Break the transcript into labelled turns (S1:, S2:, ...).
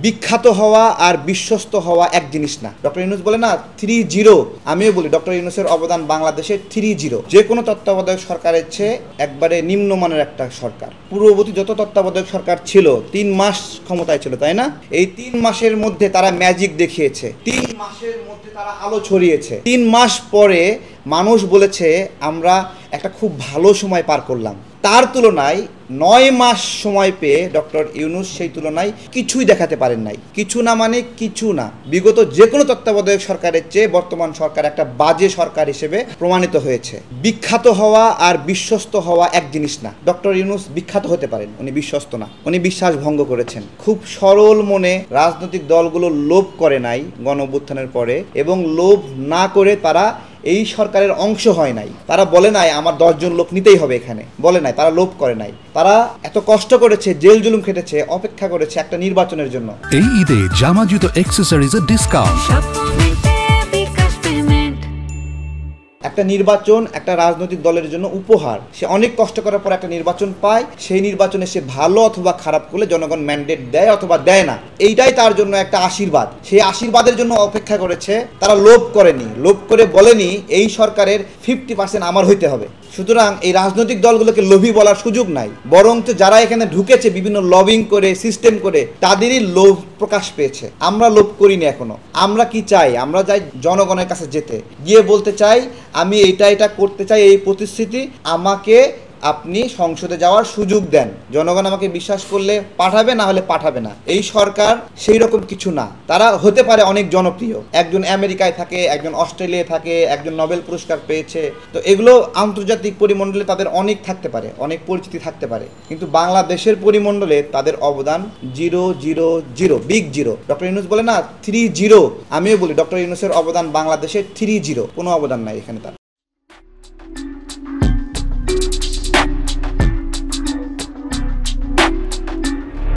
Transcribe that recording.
S1: বিখ্যাত হওয়া আর বিশ্বস্ত হওয়া এক জিনিস না। ডক্টর ইউনূস বলে না 3-0, আমিও বলি ডক্টর ইউনূসের অবদান বাংলাদেশে 3-0। যে কোনো তত্ত্বাবধায়ক সরকারের চেয়ে একবারে নিম্নমানের একটা সরকার। পূর্ববর্তী যত তত্ত্বাবধায়ক সরকার ছিল 3 মাস ক্ষমতায় ছিল, তাই না? এই 3 মাসের মধ্যে তারা ম্যাজিক দেখিয়েছে, 3 মাসের মধ্যে তারা আলো ছড়িয়েছে। 3 মাস পরে মানুষ বলেছে আমরা একটা খুব ভালো সময় পার করলাম। তার তুলনায় 9 মাস সময় পেয়ে ডক্টর ইউনূস সেই তুলনায় কিছুই দেখাতে পারেন নাই। কিছু না মানে কিছু না। বিগত যে কোনো তত্ত্বাবধায়ক সরকারের চেয়ে বর্তমান সরকার একটা বাজে সরকার হিসেবে প্রমাণিত হয়েছে। বিখ্যাত হওয়া আর বিশ্বস্ত হওয়া এক জিনিস না। ডক্টর ইউনূস বিখ্যাত হতে পারেন, উনি বিশ্বস্ত না। উনি বিশ্বাস ভঙ্গ করেছেন। খুব সরল মনে রাজনৈতিক দলগুলো লোভ করে নাই গণ অভ্যুত্থানের পরে, এবং লোভ না করে তারা এই সরকারের অংশ হয় নাই। তারা বলে নাই আমার 10 জন লোক নিতেই হবে এখানে, বলে নাই। তারা লোভ করে নাই। তারা এত কষ্ট করেছে, জেল জুলুম খেটেছে, অপেক্ষা করেছে একটা নির্বাচনের জন্য।
S2: এই ঈদে জামা জুতো অ্যাকসেসরিজের ডিসকাউন্ট।
S1: একটা নির্বাচন একটা রাজনৈতিক দলের জন্য উপহার। সে অনেক কষ্ট করার পর একটা নির্বাচন পায়, সেই নির্বাচনে সে ভালো অথবা খারাপ করলে জনগণ ম্যান্ডেট দেয় অথবা দেয় না। এইটাই তার জন্য একটা আশীর্বাদ। সেই আশীর্বাদের জন্য অপেক্ষা করেছে। তারা লোভ করেনি, লোভ করে বলেনি এই সরকারের 50% আমার হইতে হবে। সুতরাং এই রাজনৈতিক দলগুলোকে লোভী বলার সুযোগ নাই, বরঞ্চ যারা এখানে ঢুকেছে বিভিন্ন লবিং করে সিস্টেম করে তাদেরই লোভ প্রকাশ পেয়েছে। আমরা লোভ করিনি এখনো। আমরা কি চাই? আমরা চাই জনগণের কাছে যেতে, গিয়ে বলতে চাই আমি এটা করতে চাই, এই প্রতিশ্রুতি আমাকে আপনি সংসদে যাওয়ার সুযোগ দেন। জনগণ আমাকে বিশ্বাস করলে পাঠাবে, না হলে পাঠাবে না। এই সরকার সেই রকম কিছু না। তারা হতে পারে অনেক জনপ্রিয়, একজন আমেরিকায় থাকে, একজন অস্ট্রেলিয়ায় থাকে, একজন নোবেল পুরস্কার পেয়েছে, তো এগুলো আন্তর্জাতিক পরিমণ্ডলে তাদের অনেক থাকতে পারে, অনেক পরিচিতি থাকতে পারে, কিন্তু বাংলাদেশের পরিমণ্ডলে তাদের অবদান 0-0-0, বিগ 0। ডক্টর ইউনূস বলে না 3-0, আমিও বলি ডক্টর ইউনূসের অবদান বাংলাদেশে 3-0, কোনো অবদান নাই এখানে তার।